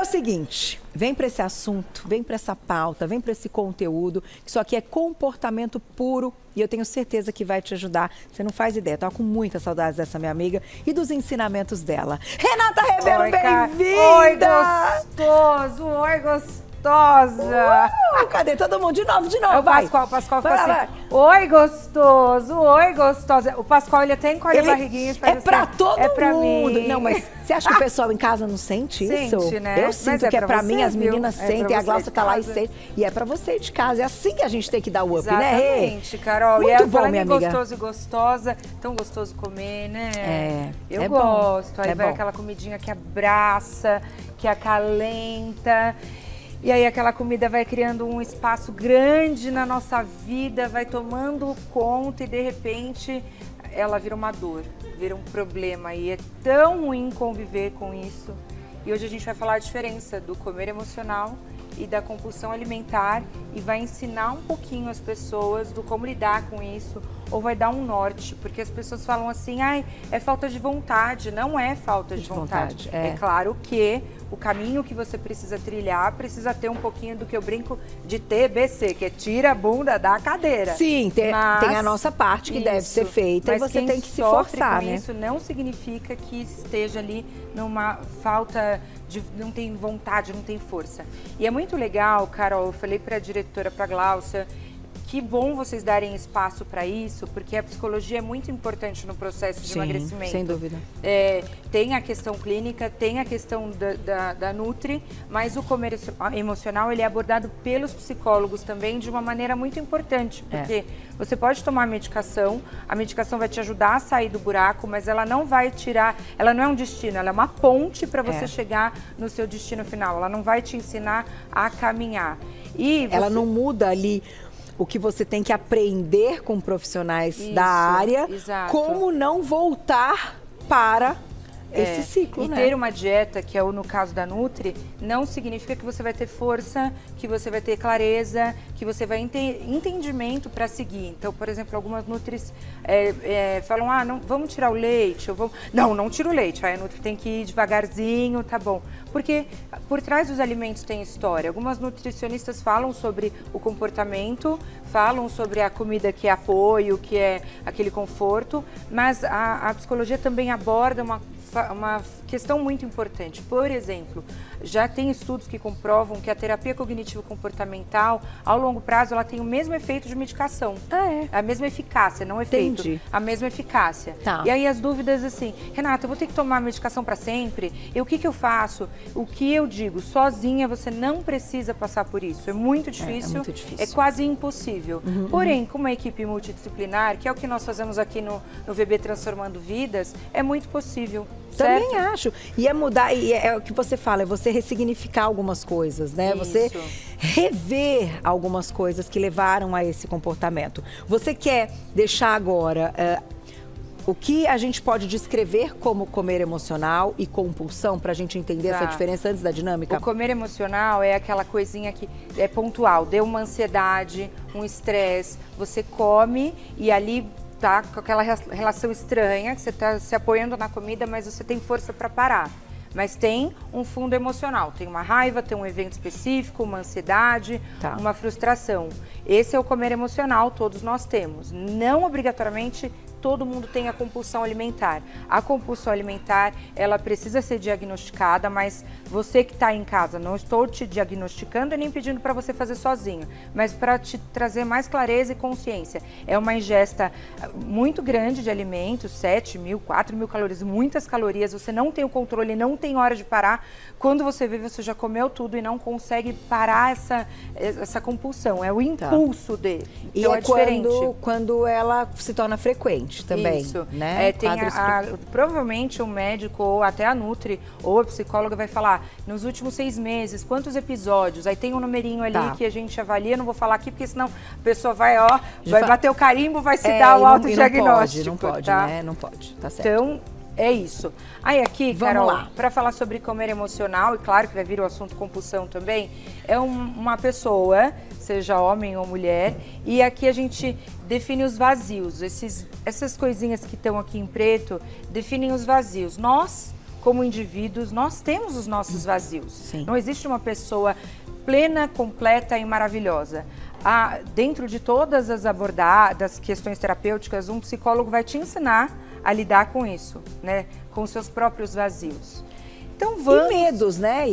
seguinte, vem para esse assunto, vem para essa pauta, vem para esse conteúdo, que isso aqui é comportamento puro e eu tenho certeza que vai te ajudar. Você não faz ideia, tô com muitas saudades dessa minha amiga e dos ensinamentos dela. Renata Rebelo, bem-vinda! Oi, gostoso! Oi, gostosa! Cadê todo mundo? De novo, O Pascoal ficou assim, oi, gostoso! Oi, gostosa! O Pascoal, ele até encolhe a barriguinha e faz É pra assim, todo é pra mundo! mim. Não, mas você acha que o pessoal em casa não sente isso? Sente, né? Eu sinto Mas que é pra você, mim, as viu? meninas É sentem, pra a você Glaucia de tá lá e casa. sente. E é pra você de casa, é assim que a gente tem que dar o up, né, Rê? Exatamente, Carol. Muito e ela bom, falando minha em amiga. gostoso e gostosa, tão gostoso comer, né? É, Eu é gosto. bom, Aí é vai bom. aquela comidinha que abraça, que acalenta. E aí aquela comida vai criando um espaço grande na nossa vida, vai tomando conta e de repente ela vira uma dor, vira um problema. E é tão ruim conviver com isso. E hoje a gente vai falar a diferença do comer emocional e da compulsão alimentar e vai ensinar um pouquinho as pessoas do como lidar com isso, ou vai dar um norte, porque as pessoas falam assim, ai, é falta de vontade. Não é falta de vontade. É claro que o caminho que você precisa trilhar precisa ter um pouquinho do que eu brinco de TBC, que é tira a bunda da cadeira. Sim, tem a nossa parte que deve ser feita e você tem que se forçar, né? Isso não significa que esteja ali numa falta de, não tem vontade, não tem força. E é muito legal, Carol, eu falei para a diretora, para a Glaucia, que bom vocês darem espaço para isso, porque a psicologia é muito importante no processo de emagrecimento. Sem dúvida. Tem a questão clínica, tem a questão da Nutri, mas o comer emocional ele é abordado pelos psicólogos também de uma maneira muito importante, porque você pode tomar a medicação vai te ajudar a sair do buraco, mas ela não vai tirar, ela não é um destino, ela é uma ponte para você chegar no seu destino final, ela não vai te ensinar a caminhar. E ela não muda ali o que você tem que aprender com profissionais da área, como não voltar para esse ciclo, e né? ter uma dieta, que é no caso da Nutri, não significa que você vai ter força, que você vai ter clareza, que você vai ter entendimento para seguir. Então, por exemplo, algumas Nutris falam, não, vamos tirar o leite, não tira o leite, a Nutri tem que ir devagarzinho, tá bom. Porque por trás dos alimentos tem história. Algumas nutricionistas falam sobre o comportamento, falam sobre a comida que é apoio, que é aquele conforto, mas a psicologia também aborda uma questão muito importante. Por exemplo, já tem estudos que comprovam que a terapia cognitivo-comportamental, ao longo prazo, ela tem o mesmo efeito de medicação. A mesma eficácia, não efeito. Entendi. A mesma eficácia. Tá. E aí as dúvidas assim, Renata, eu vou ter que tomar medicação para sempre? E o que eu faço? O que eu digo? Sozinha você não precisa passar por isso. É muito difícil. muito difícil. É quase impossível. Porém, com uma equipe multidisciplinar, que é o que nós fazemos aqui no VB Transformando Vidas, é muito possível. Também certo? acho. E é mudar, e é o que você fala, é você ressignificar algumas coisas, né? Isso. Você rever algumas coisas que levaram a esse comportamento. Você quer deixar agora o que a gente pode descrever como comer emocional e compulsão, para a gente entender essa diferença antes da dinâmica? O comer emocional é aquela coisinha que é pontual, deu uma ansiedade, um estresse, você come e ali tá com aquela relação estranha, que você tá se apoiando na comida, mas você tem força para parar. Mas tem um fundo emocional, tem uma raiva, tem um evento específico, uma ansiedade, uma frustração. Esse é o comer emocional, todos nós temos. Não obrigatoriamente todo mundo tem a compulsão alimentar. A compulsão alimentar, ela precisa ser diagnosticada, mas você que está em casa, não estou te diagnosticando e nem pedindo para você fazer sozinho, mas para te trazer mais clareza e consciência. É uma ingesta muito grande de alimentos, 7.000, 4.000 calorias, muitas calorias, você não tem o controle, não tem hora de parar. Quando você vê, você já comeu tudo e não consegue parar essa compulsão, é o impulso dele. E então, é diferente. Quando ela se torna frequente também, isso, né? Provavelmente o médico ou até a Nutri ou a psicóloga vai falar, nos últimos 6 meses, quantos episódios? Aí tem um numerinho ali que a gente avalia, não vou falar aqui porque senão a pessoa vai bater o carimbo, vai se dar o autodiagnóstico. Não pode, tá? né? Não pode, tá certo. Então, é isso. Aí aqui, Carol, para falar sobre comer emocional, e claro que vai vir o assunto compulsão também, é uma pessoa, seja homem ou mulher, e aqui a gente define os vazios. Essas coisinhas que estão aqui em preto definem os vazios. Nós, como indivíduos, nós temos os nossos vazios. Sim. Não existe uma pessoa plena, completa e maravilhosa. Dentro de todas as das questões terapêuticas, um psicólogo vai te ensinar a lidar com isso, né? Com os seus próprios vazios. Então vamos... E medos, né?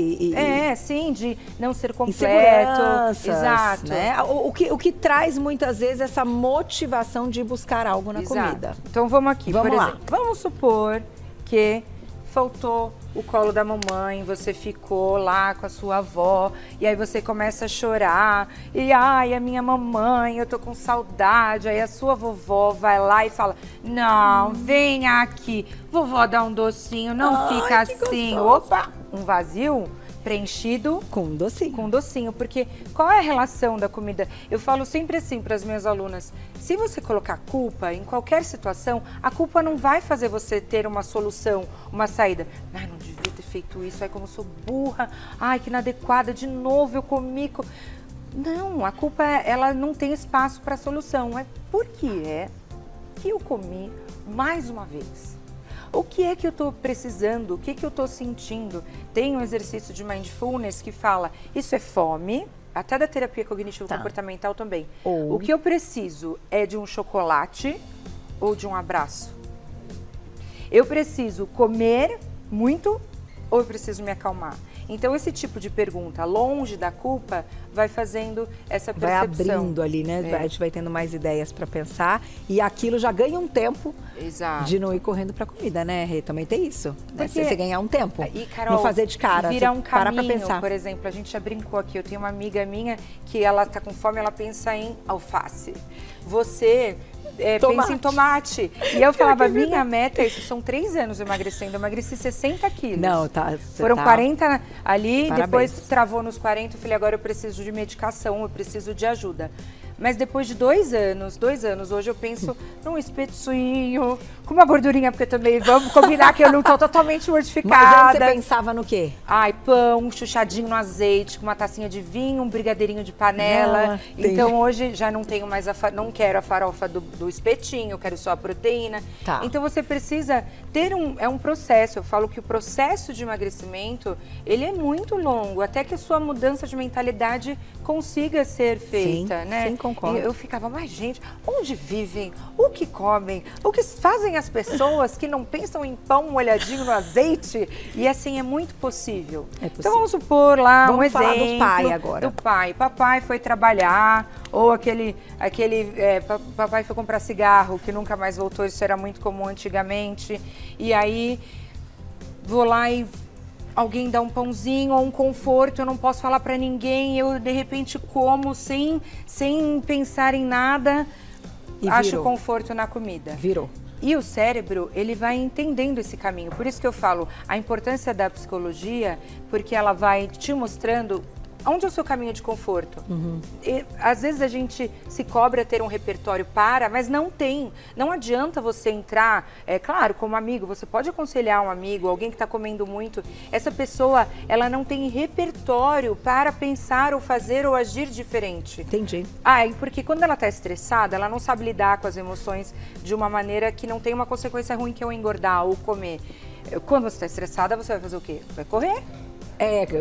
Sim, de não ser completo. Exato. Né? O que traz muitas vezes essa motivação de buscar algo na comida. Então vamos aqui, vamos por lá. exemplo. Vamos supor que faltou o colo da mamãe, você ficou lá com a sua avó, e aí você começa a chorar, e ai, a minha mamãe, eu tô com saudade, aí a sua vovó vai lá e fala, não, venha aqui, vovó dá um docinho, não fica assim, opa, um vazio preenchido com um docinho. Com um docinho, porque qual é a relação da comida? Eu falo sempre assim para as minhas alunas, se você colocar culpa em qualquer situação, a culpa não vai fazer você ter uma solução, uma saída. Ai, não devia ter feito isso, ai como eu sou burra, ai que inadequada, de novo eu comi... Não, a culpa, ela não tem espaço para solução, é porque que eu comi mais uma vez. O que é que eu estou precisando? O que é que eu estou sentindo? Tem um exercício de mindfulness que fala, isso é fome, até da terapia cognitivo-comportamental também. O que eu preciso é de um chocolate ou de um abraço? Eu preciso comer muito ou eu preciso me acalmar? Então, esse tipo de pergunta, longe da culpa, vai fazendo essa percepção. Vai abrindo ali, né? A gente vai tendo mais ideias para pensar e aquilo já ganha um tempo de não ir correndo para comida, né, Rê? Também tem isso. Né? Você ganhar um tempo, e, Carol, não fazer de cara, virar um parar caminho, para pensar. Por exemplo, a gente já brincou aqui, eu tenho uma amiga minha que ela tá com fome, ela pensa em alface. Você... pensa em tomate. E eu falava, minha meta é isso, são 3 anos emagrecendo, eu emagreci 60 quilos. Não, Foram 40 ali, Parabéns. Depois travou nos 40, eu falei, agora eu preciso de medicação, eu preciso de ajuda. Mas depois de 2 anos, hoje eu penso num espetinho, com uma gordurinha, porque também vamos combinar que eu não tô totalmente mortificada. Mas antes você pensava no quê? Ai, pão, chuchadinho no azeite, com uma tacinha de vinho, um brigadeirinho de panela. Então hoje já não tenho mais não quero a farofa do espetinho, eu quero só a proteína. Então você precisa ter um processo. Eu falo que o processo de emagrecimento, ele é muito longo, até que a sua mudança de mentalidade consiga ser feita, né? Sim, concordo. E eu ficava, mas gente, onde vivem? O que comem? O que fazem as pessoas que não pensam em pão molhadinho no azeite? E assim, é muito possível. Então vamos supor lá um exemplo. Vamos falar do pai agora. Do pai. Papai foi trabalhar, ou papai foi comprar cigarro, que nunca mais voltou, isso era muito comum antigamente. E aí, vou lá e alguém dá um pãozinho ou um conforto, eu não posso falar pra ninguém, eu de repente como sem pensar em nada, e acho conforto na comida. Virou. E o cérebro, ele vai entendendo esse caminho. Por isso que eu falo, a importância da psicologia, porque ela vai te mostrando onde é o seu caminho de conforto. E, às vezes a gente se cobra ter um repertório mas não tem. Não adianta você entrar, claro, como amigo, você pode aconselhar um amigo, alguém que está comendo muito. Essa pessoa, ela não tem repertório para pensar ou fazer ou agir diferente. Entendi. Porque quando ela está estressada, ela não sabe lidar com as emoções de uma maneira que não tem uma consequência ruim, que é o engordar ou comer. Quando você está estressada, você vai fazer o quê? Vai correr.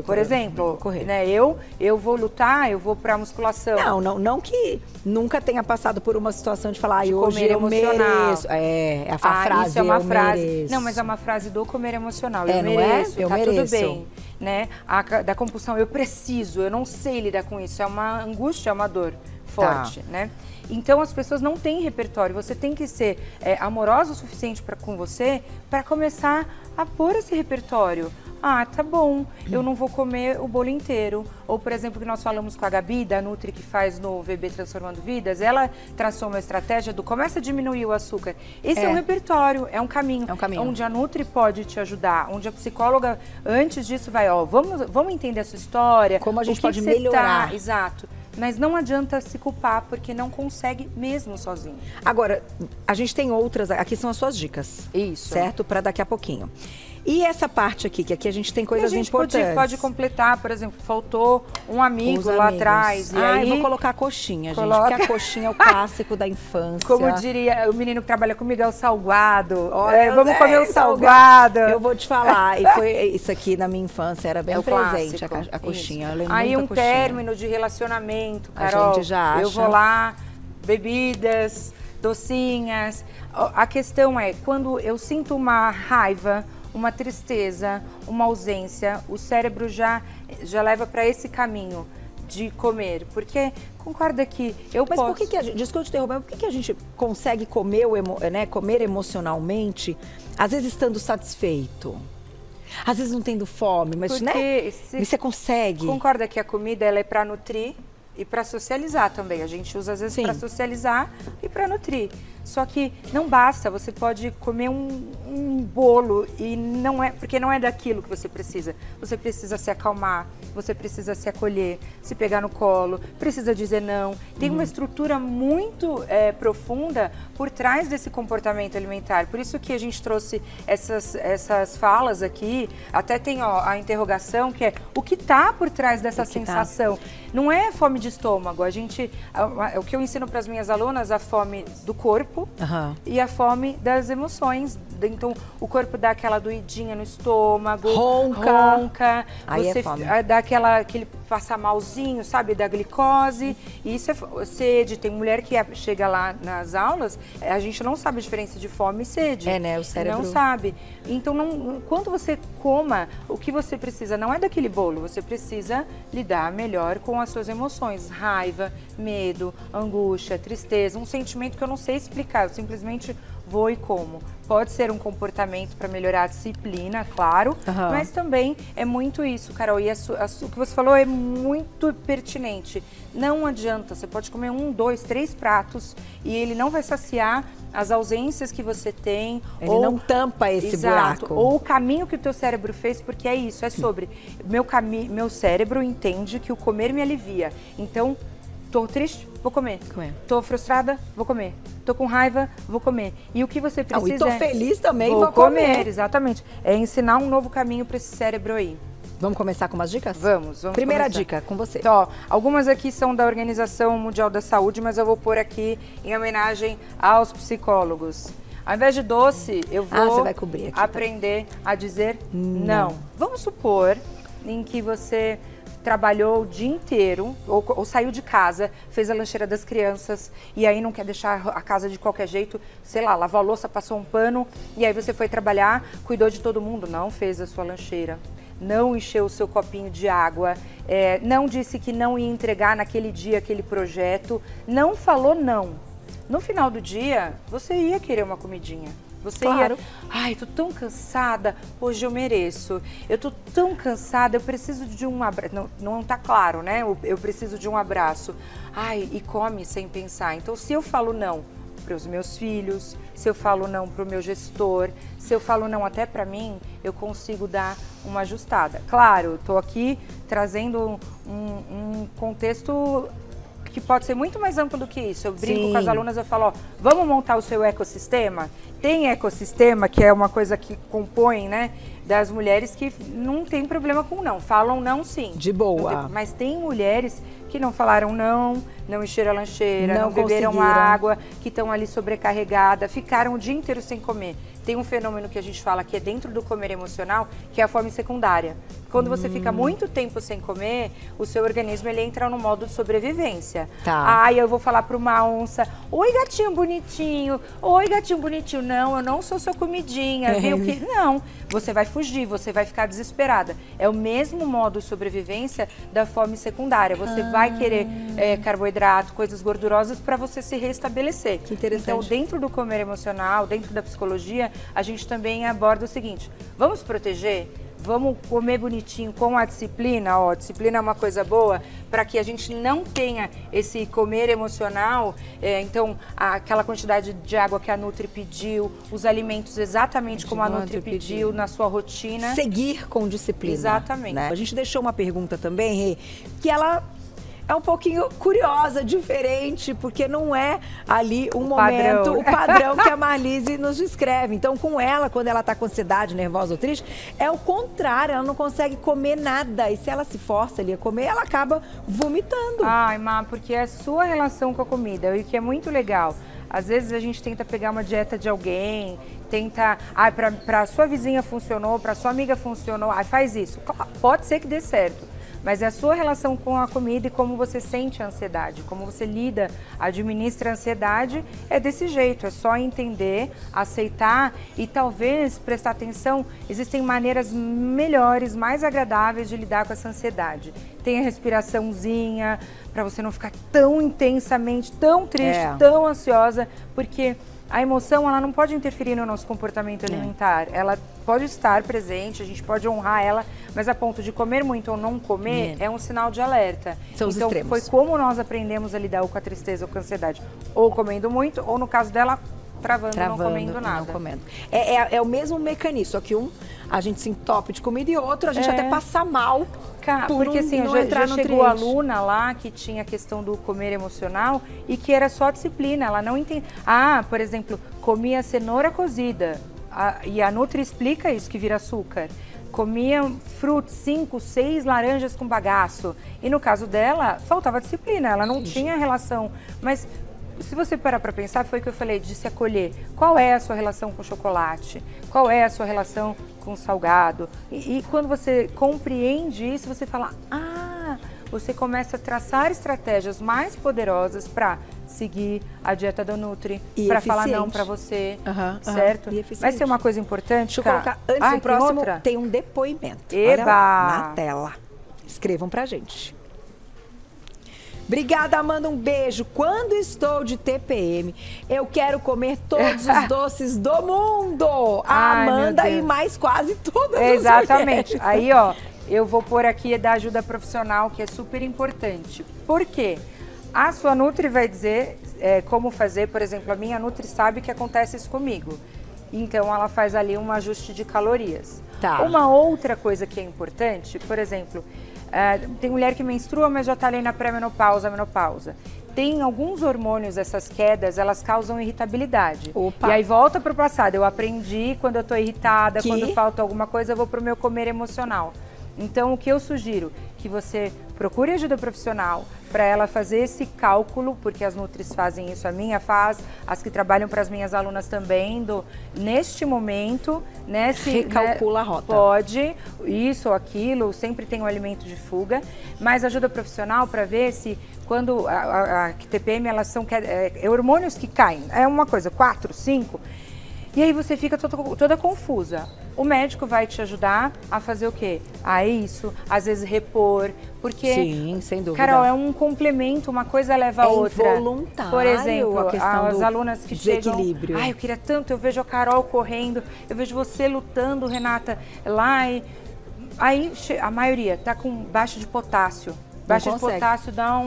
Por exemplo, né, eu vou lutar, eu vou pra musculação. Não que nunca tenha passado por uma situação de falar, de hoje eu mereço. A frase, isso é uma frase. Mereço. Não, mas é uma frase do comer emocional. Eu mereço, tá mereço. Tudo bem. Né? Da compulsão, eu preciso, eu não sei lidar com isso. É uma angústia, é uma dor forte, né? Então as pessoas não têm repertório. Você tem que ser amorosa o suficiente com você para começar a pôr esse repertório. Tá bom, eu não vou comer o bolo inteiro. Ou, por exemplo, que nós falamos com a Gabi, da Nutri, que faz no VB Transformando Vidas, ela traçou uma estratégia do começa a diminuir o açúcar. Esse é um repertório, é um caminho. Onde a Nutri pode te ajudar, onde a psicóloga, antes disso, vai, vamos entender a sua história. Como a gente pode melhorar. Exato. Mas não adianta se culpar, porque não consegue mesmo sozinho. Agora, a gente tem outras, aqui são as suas dicas. Isso. Certo? Para daqui a pouquinho. E essa parte aqui, que aqui a gente tem coisas importantes. Pode completar, por exemplo, faltou um amigo lá atrás. E aí, eu vou colocar a coxinha, gente, porque a coxinha é o clássico da infância. Como diria o menino que trabalha comigo, é o salgado. Olha, vamos comer o salgado. Eu vou te falar, e foi isso aqui na minha infância, era bem presente, a coxinha. Eu lembro aí muito um da coxinha. término de relacionamento, Carol. A gente já acha. Eu vou lá, bebidas, docinhas. A questão é, quando eu sinto uma raiva, uma tristeza, uma ausência, o cérebro já leva para esse caminho de comer. Porque concorda que eu posso... Mas por que a gente, desculpa te interromper, por que a gente consegue comer, comer emocionalmente, às vezes estando satisfeito? Às vezes não tendo fome, mas, porque você consegue. Concorda que a comida ela é para nutrir e para socializar também. A gente usa às vezes para socializar e para nutrir. Só que não basta, você pode comer um bolo e não é, porque não é daquilo que você precisa. Você precisa se acalmar, você precisa se acolher, se pegar no colo, precisa dizer não. Tem uma estrutura muito profunda por trás desse comportamento alimentar. Por isso que a gente trouxe essas falas aqui. Até tem a interrogação, que é o que está por trás dessa sensação. Não é fome de estômago. O que eu ensino para as minhas alunas, a fome do corpo, e a fome das emoções. Então, o corpo dá aquela doidinha no estômago, ronca. Aí você é fome. dá aquele passar malzinho, sabe, da glicose. E isso é sede. Tem mulher que chega lá nas aulas, a gente não sabe a diferença de fome e sede. O cérebro... Não sabe. Então, quando você coma, o que você precisa não é daquele bolo, você precisa lidar melhor com as suas emoções. Raiva, medo, angústia, tristeza, um sentimento que eu não sei explicar, eu simplesmente vou e como. Pode ser um comportamento para melhorar a disciplina, claro, mas também é muito isso, Carol. E o que você falou é muito pertinente. Não adianta, você pode comer 1, 2, 3 pratos e ele não vai saciar as ausências que você tem. Ele não tampa esse buraco. Ou o caminho que o teu cérebro fez, porque é isso, é sobre... Meu cérebro entende que o comer me alivia. Então, tô triste? Vou comer. Tô frustrada? Vou comer. Tô com raiva? Vou comer. E o que você precisa e tô feliz também, vou comer. Exatamente. É ensinar um novo caminho para esse cérebro aí. Vamos começar com umas dicas? Vamos Primeira começar. Dica, com você. Então, algumas aqui são da Organização Mundial da Saúde, mas eu vou pôr aqui em homenagem aos psicólogos. Ao invés de doce, eu vou você vai cobrir aqui, aprender a dizer não. Vamos supor em que você trabalhou o dia inteiro, ou saiu de casa, fez a lancheira das crianças e aí não quer deixar a casa de qualquer jeito, sei lá, lavou a louça, passou um pano e aí você foi trabalhar, cuidou de todo mundo, não fez a sua lancheira, não encheu o seu copinho de água, não disse que não ia entregar naquele dia aquele projeto, não falou não. No final do dia, você ia querer uma comidinha. Você ia, ai, tô tão cansada, hoje eu mereço. Eu tô tão cansada, eu preciso de um abraço. Não tá claro, né? Eu preciso de um abraço. Ai, e come sem pensar. Então, se eu falo não para os meus filhos, se eu falo não para o meu gestor, se eu falo não até para mim, eu consigo dar uma ajustada. Claro, tô aqui trazendo um contexto que pode ser muito mais amplo do que isso. Eu brinco com as alunas, eu falo, ó, vamos montar o seu ecossistema? Tem ecossistema, que é uma coisa que compõe, né, das mulheres que não tem problema com não, falam não sim. De boa. Mas tem mulheres que não falaram não encheram a lancheira, não beberam água, que estão ali sobrecarregadas, ficaram o dia inteiro sem comer. Tem um fenômeno que a gente fala que é dentro do comer emocional, que é a fome secundária. Quando você fica muito tempo sem comer, o seu organismo ele entra no modo de sobrevivência. Aí eu vou falar para uma onça, oi gatinho bonitinho, oi gatinho bonitinho. Não, eu não sou sua comidinha, viu? Não, você vai fugir, você vai ficar desesperada. É o mesmo modo de sobrevivência da fome secundária. Você vai querer carboidrato, coisas gordurosas para você se restabelecer. Que interessante. Então, dentro do comer emocional, dentro da psicologia, a gente também aborda o seguinte, vamos proteger? Vamos comer bonitinho com a disciplina, ó, disciplina é uma coisa boa, para que a gente não tenha esse comer emocional, então aquela quantidade de água que a Nutri pediu, os alimentos exatamente como a Nutri pediu na sua rotina. Seguir com disciplina. Exatamente. Né? A gente deixou uma pergunta também, Rê, que ela é um pouquinho curiosa, diferente, porque não é ali o padrão que a Marlise nos descreve. Então, com ela, quando ela tá com ansiedade, nervosa ou triste, é o contrário, ela não consegue comer nada. E se ela se força ali a comer, ela acaba vomitando. Ai, Má, porque é a sua relação com a comida, e que é muito legal. Às vezes a gente tenta pegar uma dieta de alguém, tenta... pra sua vizinha funcionou, pra sua amiga funcionou, faz isso. Pode ser que dê certo, mas é a sua relação com a comida e como você sente a ansiedade, como você lida, administra a ansiedade, é desse jeito. É só entender, aceitar e talvez prestar atenção. Existem maneiras melhores, mais agradáveis de lidar com essa ansiedade. Tem a respiraçãozinha, para você não ficar tão intensamente, tão triste, tão ansiosa, porque a emoção, ela não pode interferir no nosso comportamento alimentar. Ela pode estar presente, a gente pode honrar ela, mas a ponto de comer muito ou não comer é um sinal de alerta. São os extremos. Foi como nós aprendemos a lidar com a tristeza ou com a ansiedade. Ou comendo muito, ou no caso dela, travando não comendo nada. Não comendo. É o mesmo mecanismo, só que a gente se entope de comida e outro a gente até passa mal. Porque assim, já chegou a aluna lá que tinha a questão do comer emocional e que era só disciplina, ela não entende. Por exemplo, comia cenoura cozida e a Nutri explica isso, que vira açúcar. Comia frutos, 5, 6 laranjas com bagaço. E no caso dela, faltava disciplina, ela não tinha relação. Mas se você parar para pensar, foi o que eu falei, de se acolher. Qual é a sua relação com o chocolate? Qual é a sua relação com o salgado? E quando você compreende isso, você fala, você começa a traçar estratégias mais poderosas para seguir a dieta da Nutri, para falar não para você, certo? Vai ser uma coisa importante, Deixa eu colocar, antes do próximo, tem um depoimento. Olha lá, na tela. Escrevam pra gente. Obrigada, Amanda, um beijo. Quando estou de TPM, eu quero comer todos os doces do mundo. A Amanda e mais quase todas as mulheres. Aí, eu vou pôr aqui da ajuda profissional, que é super importante. Por quê? A sua Nutri vai dizer como fazer. Por exemplo, a minha Nutri sabe que acontece isso comigo. Então, ela faz ali um ajuste de calorias. Uma outra coisa que é importante, por exemplo... tem mulher que menstrua, mas já está ali na pré-menopausa, menopausa. Tem alguns hormônios, essas quedas, elas causam irritabilidade. E aí volta para o passado. Eu aprendi, quando eu estou irritada, quando falta alguma coisa, eu vou para o meu comer emocional. Então, o que eu sugiro? Que você procure ajuda profissional para ela fazer esse cálculo, porque as Nutris fazem isso, a minha faz, as que trabalham para as minhas alunas também, neste momento, recalcula a rota. Pode, isso ou aquilo, sempre tem um alimento de fuga, mas ajuda profissional para ver se quando a TPM, elas são hormônios que caem, é uma coisa, 4, 5, e aí você fica toda confusa. O médico vai te ajudar a fazer o quê? Isso, às vezes repor, porque... Sim, sem dúvida. Carol, é um complemento, uma coisa leva a outra. É involuntário. Por exemplo, a questão as alunas que chegam... Desequilíbrio. Eu queria tanto, eu vejo a Carol correndo, eu vejo você lutando, Renata, lá e... Aí a maioria tá com baixa de potássio. Baixa de potássio dá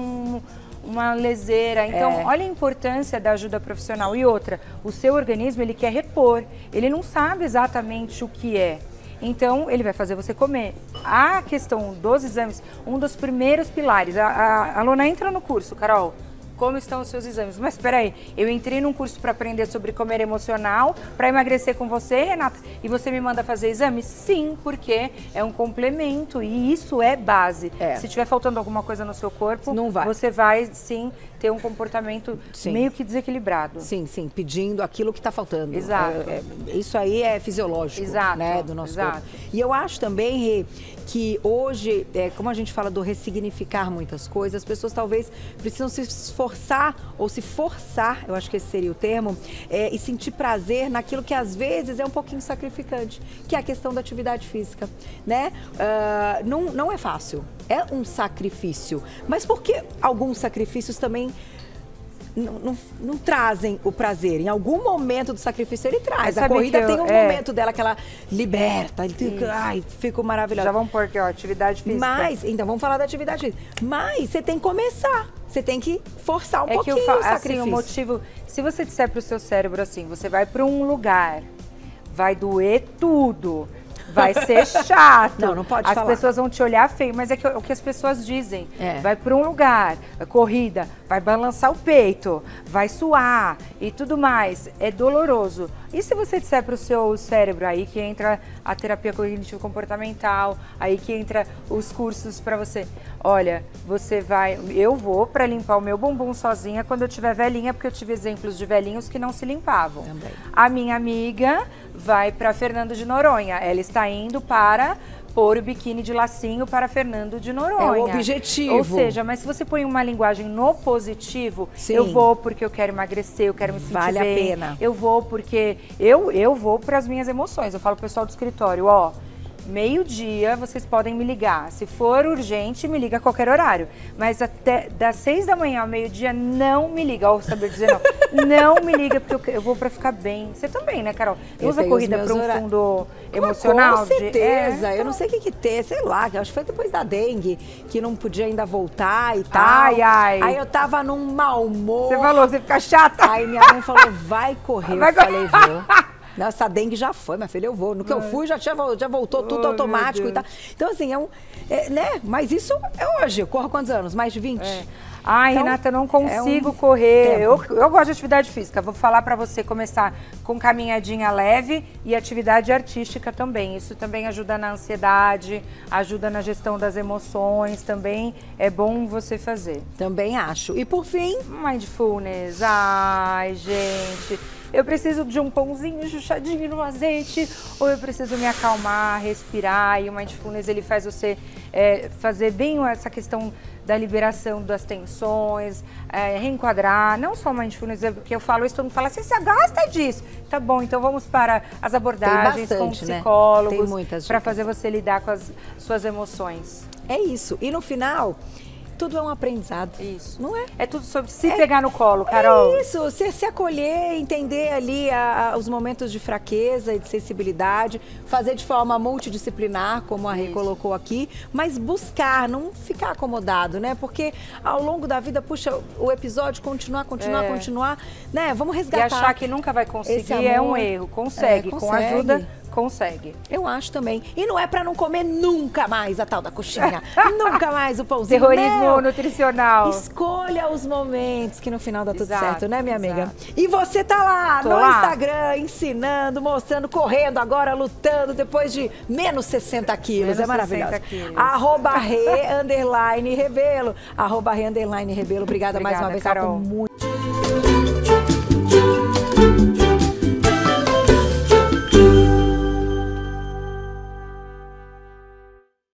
uma leseira. Então, olha a importância da ajuda profissional. E outra, o seu organismo, ele quer repor. Ele não sabe exatamente o que é. Então, ele vai fazer você comer. A questão dos exames, um dos primeiros pilares. A aluna entra no curso, Carol. Como estão os seus exames? Mas espera aí, eu entrei num curso para aprender sobre comer emocional, para emagrecer com você, Renata, e você me manda fazer exames? Sim, porque é um complemento e isso é base. Se tiver faltando alguma coisa no seu corpo, você vai sim ter um comportamento meio que desequilibrado. Sim, pedindo aquilo que está faltando. Exato. Isso aí é fisiológico, né, do nosso corpo. E eu acho também, Rê, que hoje, como a gente fala do ressignificar muitas coisas, as pessoas talvez precisam se esforçar ou se forçar, eu acho que esse seria o termo, e sentir prazer naquilo que às vezes é um pouquinho sacrificante, que é a questão da atividade física, né? Não é fácil, é um sacrifício, mas por que alguns sacrifícios também não trazem o prazer? Em algum momento do sacrifício ele traz. A corrida tem um momento dela que ela liberta, fica maravilhosa. Já vamos pôr aqui, atividade física. Então vamos falar da atividade física. Mas você tem que começar, você tem que forçar um pouquinho o sacrifício. Assim, o motivo, se você disser para o seu cérebro assim, você vai para um lugar, vai doer tudo, vai ser chato. Não pode falar. As pessoas vão te olhar feio, mas é o que as pessoas dizem. É. Vai para um lugar, corrida, vai balançar o peito, vai suar e tudo mais. É doloroso. E se você disser para o seu cérebro, aí que entra a terapia cognitivo-comportamental, aí que entra os cursos para você. Olha, eu vou para limpar o meu bumbum sozinha quando eu tiver velhinha, porque eu tive exemplos de velhinhos que não se limpavam. Também. A minha amiga vai para Fernando de Noronha. Ela está indo para pôr o biquíni de lacinho para Fernando de Noronha. É o objetivo. Ou seja, mas se você põe uma linguagem no positivo, Sim. eu vou porque eu quero emagrecer, eu quero me sentir vale bem. a pena. Eu vou porque eu vou para as minhas emoções. Eu falo pro pessoal do escritório, ó, meio-dia vocês podem me ligar. Se for urgente, me liga a qualquer horário. Mas até das 6 da manhã ao meio-dia, não me liga. Ó, saber dizer não. Não me liga, porque eu vou pra ficar bem. Você também, né, Carol? Eu usa tenho corrida os para meus um fundo emocional? Com certeza. Então... Eu não sei o que ter, sei lá. Acho que foi depois da dengue, que não podia ainda voltar e tal. Ai, ai. Aí eu tava num mau humor. Você falou, você fica chata. Aí minha mãe falou, vai correr. Eu falei, vou. Nossa, a dengue já foi, minha filha, eu vou. No que eu fui, já voltou tudo automático e tal. Então, assim, né? Mas isso é hoje. Eu corro há quantos anos? Mais de 20? É. Ai, então, Renata, eu não consigo correr. Tempo. Eu gosto de atividade física. Vou falar pra você começar com caminhadinha leve e atividade artística também. Isso também ajuda na ansiedade, ajuda na gestão das emoções. Também é bom você fazer. Também acho. E por fim... Mindfulness. Ai, gente... Eu preciso de um pãozinho chuchadinho no azeite, ou eu preciso me acalmar, respirar, e o Mindfulness ele faz você fazer bem essa questão da liberação das tensões, reenquadrar, não só o Mindfulness, porque eu falo isso, todo mundo fala assim, você gosta disso? Tá bom, então vamos para as abordagens com psicólogos, para fazer você lidar com as suas emoções. É isso, e no final... Tudo é um aprendizado. Isso. Não é? É tudo sobre se pegar no colo, Carol. É isso, se acolher, entender ali os momentos de fraqueza e de sensibilidade, fazer de forma multidisciplinar, como a Rê colocou aqui, mas buscar, não ficar acomodado, né? Porque ao longo da vida, puxa, o episódio continuar, né? Vamos resgatar. E achar que nunca vai conseguir é um erro. Consegue, com ajuda... Consegue. Eu acho também. E não é pra não comer nunca mais a tal da coxinha. Nunca mais o pãozinho. Terrorismo nutricional. Escolha os momentos que no final dá tudo certo, né, minha amiga? E você tá lá no Instagram ensinando, mostrando, correndo agora, lutando depois de menos 60 quilos. É maravilhoso. @Rê_Rebelo. @Rê_Rebelo. Obrigada mais uma vez. Carol. Muito.